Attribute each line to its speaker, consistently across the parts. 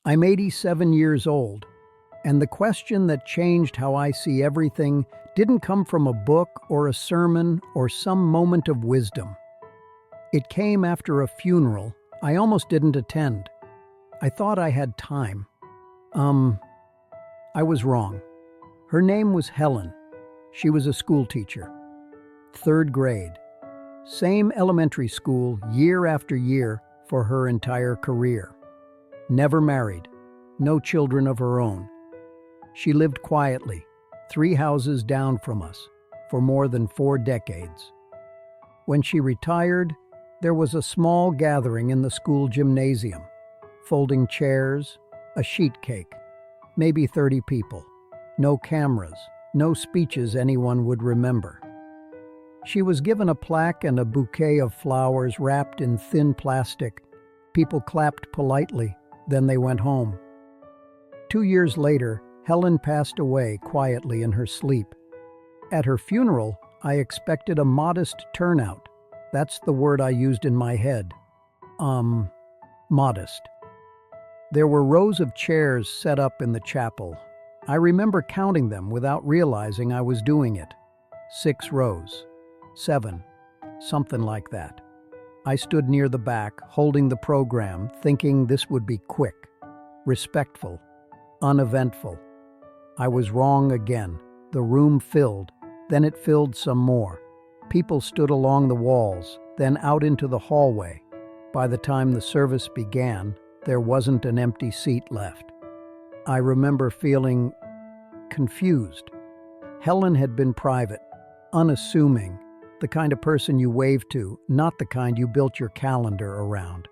Speaker 1: I'm 87 years old, and the question that changed how I see everything didn't come from a book or a sermon or some moment of wisdom. It came after a funeral I almost didn't attend. I thought I had time. I was wrong. Her name was Helen. She was a school teacher. 3rd grade. Same elementary school year after year for her entire career. Never married. No children of her own. She lived quietly, 3 houses down from us, for more than 4 decades. When she retired, there was a small gathering in the school gymnasium. Folding chairs, a sheet cake, maybe 30 people. No cameras, no speeches anyone would remember. She was given a plaque and a bouquet of flowers wrapped in thin plastic. People clapped politely, then they went home. 2 years later, Helen passed away quietly in her sleep. At her funeral, I expected a modest turnout. That's the word I used in my head. Modest. There were rows of chairs set up in the chapel. I remember counting them without realizing I was doing it. 6 rows. 7. Something like that. I stood near the back, holding the program, thinking this would be quick, respectful, uneventful. I was wrong again. The room filled, then it filled some more. People stood along the walls, then out into the hallway. By the time the service began, there wasn't an empty seat left. I remember feeling confused. Helen had been private, unassuming, the kind of person you wave to, not the kind you built your calendar around.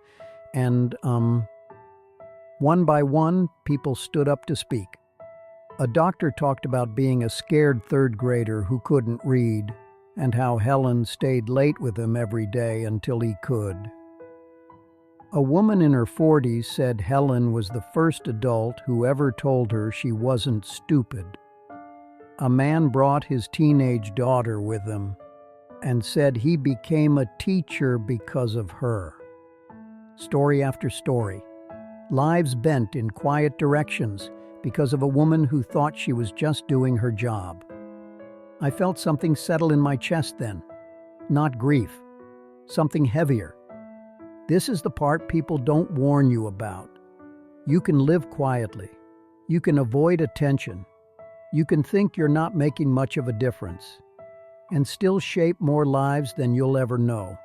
Speaker 1: And, one by one, people stood up to speak. A doctor talked about being a scared 3rd grader who couldn't read, and how Helen stayed late with him every day until he could. A woman in her 40s said Helen was the first adult who ever told her she wasn't stupid. A man brought his teenage daughter with him and said he became a teacher because of her. Story after story. Lives bent in quiet directions because of a woman who thought she was just doing her job. I felt something settle in my chest then. Not grief. Something heavier. This is the part people don't warn you about. You can live quietly. You can avoid attention. You can think you're not making much of a difference, and still shape more lives than you'll ever know.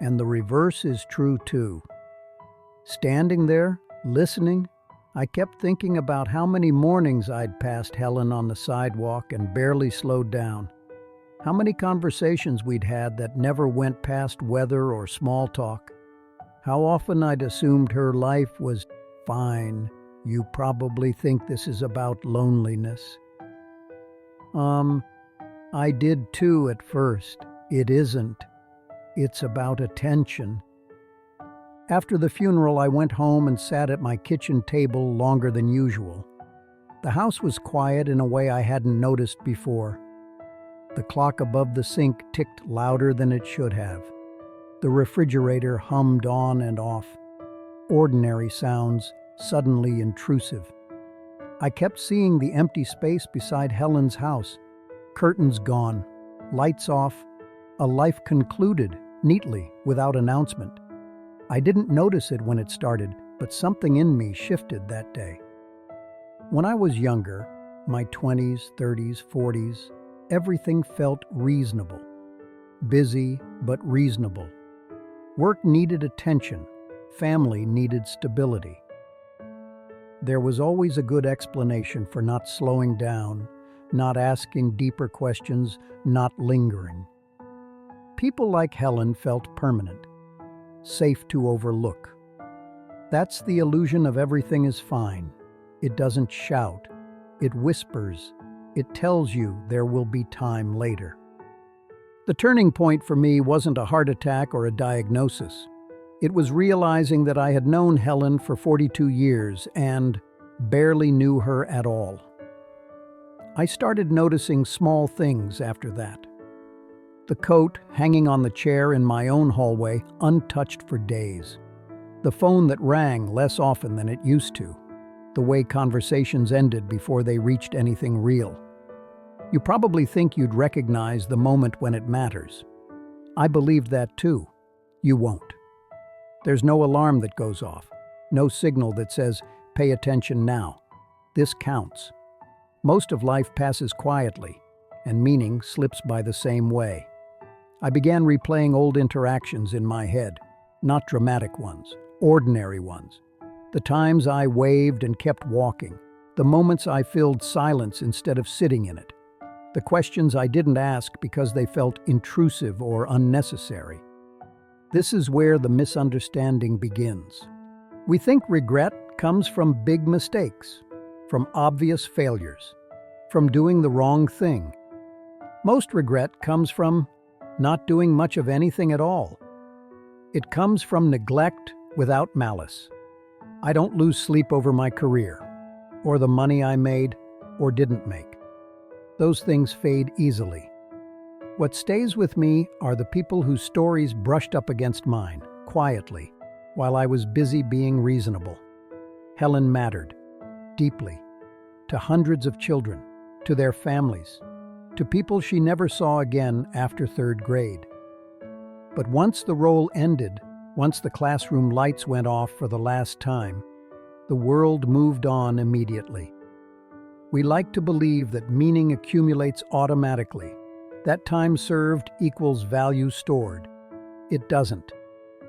Speaker 1: And the reverse is true too. Standing there, listening, I kept thinking about how many mornings I'd passed Helen on the sidewalk and barely slowed down. How many conversations we'd had that never went past weather or small talk. How often I'd assumed her life was fine. You probably think this is about loneliness. I did too at first. It isn't. It's about attention. After the funeral, I went home and sat at my kitchen table longer than usual. The house was quiet in a way I hadn't noticed before. The clock above the sink ticked louder than it should have. The refrigerator hummed on and off. Ordinary sounds, suddenly intrusive. I kept seeing the empty space beside Helen's house. Curtains gone, lights off, a life concluded, neatly, without announcement. I didn't notice it when it started, but something in me shifted that day. When I was younger, my 20s, 30s, 40s, everything felt reasonable. Busy, but reasonable. Work needed attention. Family needed stability. There was always a good explanation for not slowing down, not asking deeper questions, not lingering. People like Helen felt permanent, safe to overlook. That's the illusion of everything is fine. It doesn't shout. It whispers. It tells you there will be time later. The turning point for me wasn't a heart attack or a diagnosis. It was realizing that I had known Helen for 42 years and barely knew her at all. I started noticing small things after that. The coat hanging on the chair in my own hallway, untouched for days. The phone that rang less often than it used to. The way conversations ended before they reached anything real. You probably think you'd recognize the moment when it matters. I believed that too. You won't. There's no alarm that goes off, no signal that says, "Pay attention now." This counts. Most of life passes quietly, and meaning slips by the same way. I began replaying old interactions in my head, not dramatic ones, ordinary ones. The times I waved and kept walking, the moments I filled silence instead of sitting in it, the questions I didn't ask because they felt intrusive or unnecessary. This is where the misunderstanding begins. We think regret comes from big mistakes, from obvious failures, from doing the wrong thing. Most regret comes from not doing much of anything at all. It comes from neglect without malice. I don't lose sleep over my career, or the money I made or didn't make. Those things fade easily. What stays with me are the people whose stories brushed up against mine, quietly, while I was busy being reasonable. Helen mattered, deeply, to hundreds of children, to their families, to people she never saw again after third grade. But once the role ended, once the classroom lights went off for the last time, the world moved on immediately. We like to believe that meaning accumulates automatically, that time served equals value stored. It doesn't.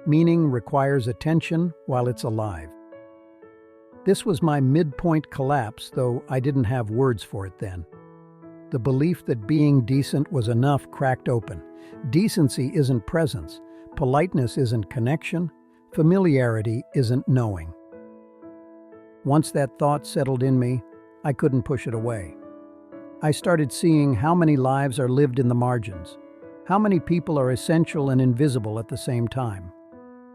Speaker 1: Meaning requires attention while it's alive. This was my midpoint collapse, though I didn't have words for it then. The belief that being decent was enough cracked open. Decency isn't presence. Politeness isn't connection. Familiarity isn't knowing. Once that thought settled in me, I couldn't push it away. I started seeing how many lives are lived in the margins, how many people are essential and invisible at the same time,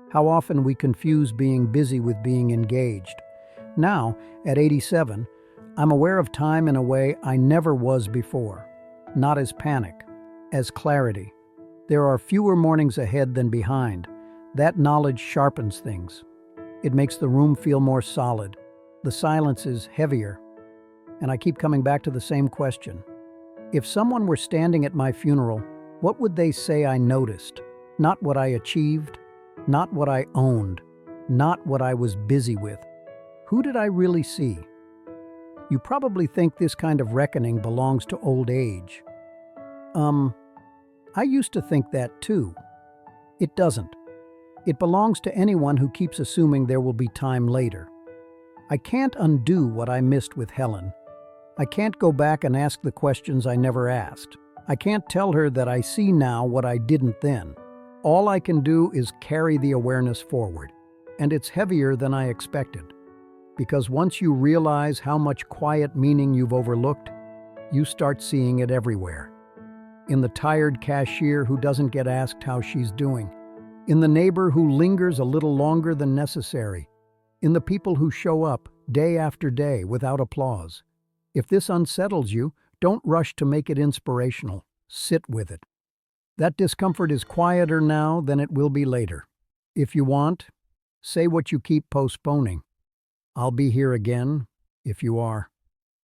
Speaker 1: how often we confuse being busy with being engaged. Now, at 87, I'm aware of time in a way I never was before, not as panic, as clarity. There are fewer mornings ahead than behind. That knowledge sharpens things. It makes the room feel more solid. The silence is heavier. And I keep coming back to the same question. If someone were standing at my funeral, what would they say I noticed? Not what I achieved, not what I owned, not what I was busy with. Who did I really see? You probably think this kind of reckoning belongs to old age. I used to think that too. It doesn't. It belongs to anyone who keeps assuming there will be time later. I can't undo what I missed with Helen. I can't go back and ask the questions I never asked. I can't tell her that I see now what I didn't then. All I can do is carry the awareness forward, and it's heavier than I expected. Because once you realize how much quiet meaning you've overlooked, you start seeing it everywhere. In the tired cashier who doesn't get asked how she's doing, in the neighbor who lingers a little longer than necessary, in the people who show up day after day without applause. If this unsettles you, don't rush to make it inspirational. Sit with it. That discomfort is quieter now than it will be later. If you want, say what you keep postponing. I'll be here again if you are.